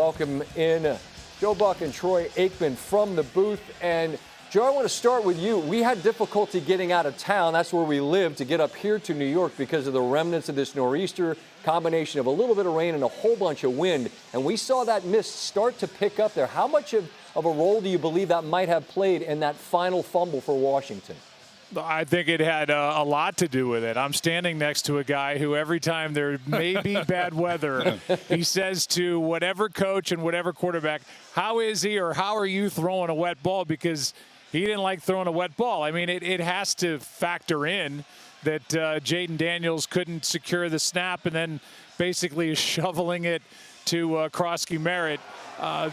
welcome in Joe Buck and Troy Aikman from the booth. And Joe, I want to start with you. We had difficulty getting out of town. That's where we live, to get up here to New York because of the remnants of this nor'easter, combination of a little bit of rain and a whole bunch of wind. And we saw that mist start to pick up there. How much of a role do you believe that might have played in that final fumble for Washington? I think it had a lot to do with it. I'm standing next to a guy who every time there may be bad weather, he says to whatever coach and whatever quarterback, how is he or how are you throwing a wet ball? Because he didn't like throwing a wet ball. I mean, it has to factor in that Jaden Daniels couldn't secure the snap and then basically is shoveling it to Krosky Merritt.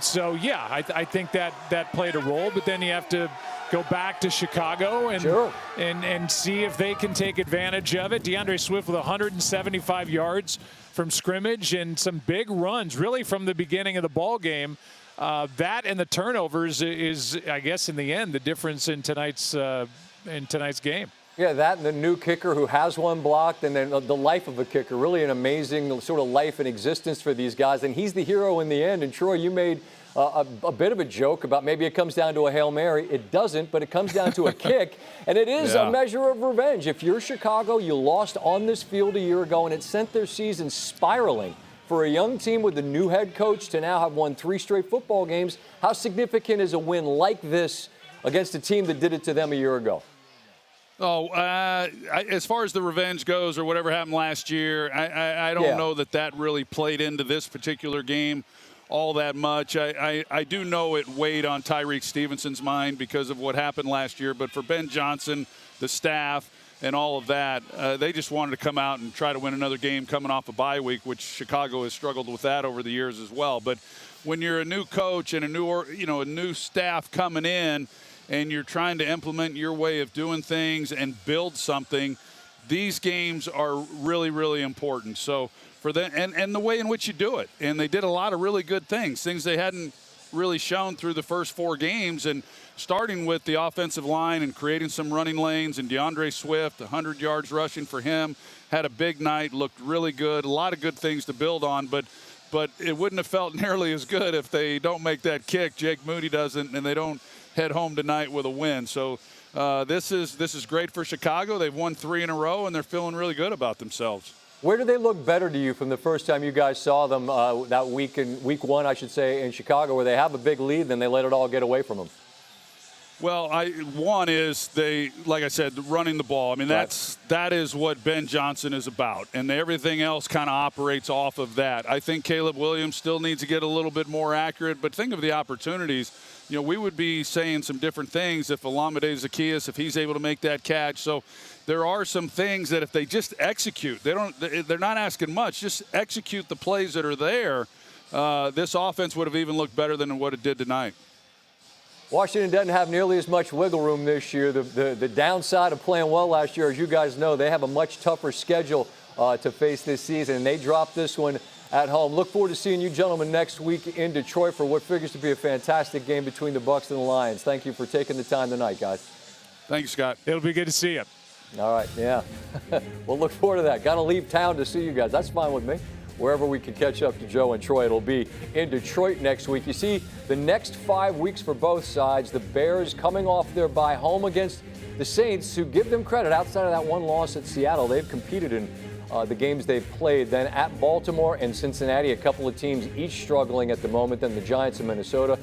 So, yeah, I think that played a role. But then you have to go back to Chicago and see if they can take advantage of it. DeAndre Swift with 175 yards from scrimmage and some big runs really from the beginning of the ball game. That and the turnovers is, I guess, in the end, the difference in tonight's game. Yeah, that and the new kicker who has one blocked, and then the life of a kicker. Really an amazing sort of life and existence for these guys. And he's the hero in the end. And Troy, you made a bit of a joke about maybe it comes down to a Hail Mary. It doesn't, but it comes down to a kick. And it is a measure of revenge. If you're Chicago, you lost on this field a year ago, and it sent their season spiraling. For a young team with a new head coach to now have won 3 straight football games, how significant is a win like this against a team that did it to them a year ago? As far as the revenge goes or whatever happened last year, I don't know that really played into this particular game all that much. I do know it weighed on Tyreek Stevenson's mind because of what happened last year. But for Ben Johnson, the staff, and all of that, they just wanted to come out and try to win another game coming off a bye week, which Chicago has struggled with that over the years as well. But when you're a new coach and a new staff coming in, and you're trying to implement your way of doing things and build something, these games are really, really important. So for them, and the way in which you do it. And they did a lot of really good things they hadn't really shown through the first 4 games. And starting with the offensive line and creating some running lanes, and DeAndre Swift, 100 yards rushing for him, had a big night, looked really good. A lot of good things to build on, but it wouldn't have felt nearly as good if they don't make that kick. Jake Moody doesn't, and they don't head home tonight with a win. So this is great for Chicago. They've won 3 in a row, and they're feeling really good about themselves. Where do they look better to you from the first time you guys saw them that week, in week 1, I should say, in Chicago, where they have a big lead, then they let it all get away from them? Well, one is like I said, running the ball. I mean, that is what Ben Johnson is about, and everything else kind of operates off of that. I think Caleb Williams still needs to get a little bit more accurate, but think of the opportunities. You know, we would be saying some different things if Olamide Zaccheaus, if he's able to make that catch. So there are some things that if they just execute, they're not asking much, just execute the plays that are there. This offense would have even looked better than what it did tonight. Washington doesn't have nearly as much wiggle room this year. The downside of playing well last year, as you guys know, they have a much tougher schedule to face this season, and they dropped this one at home. Look forward to seeing you gentlemen next week in Detroit for what figures to be a fantastic game between the Bucs and the Lions. Thank you for taking the time tonight, guys. Thank you, Scott. It'll be good to see you. All right, yeah. We'll look forward to that. Got to leave town to see you guys. That's fine with me. Wherever we can catch up to Joe and Troy, it'll be in Detroit next week. You see, the next 5 weeks for both sides, the Bears coming off their bye home against the Saints, who give them credit. Outside of that one loss at Seattle, they've competed in the games they've played. Then at Baltimore and Cincinnati, a couple of teams each struggling at the moment. Then the Giants in Minnesota.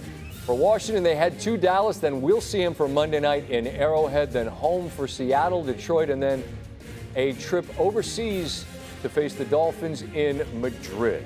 For Washington, they head to Dallas. Then we'll see them for Monday night in Arrowhead. Then home for Seattle, Detroit, and then a trip overseas to face the Dolphins in Madrid.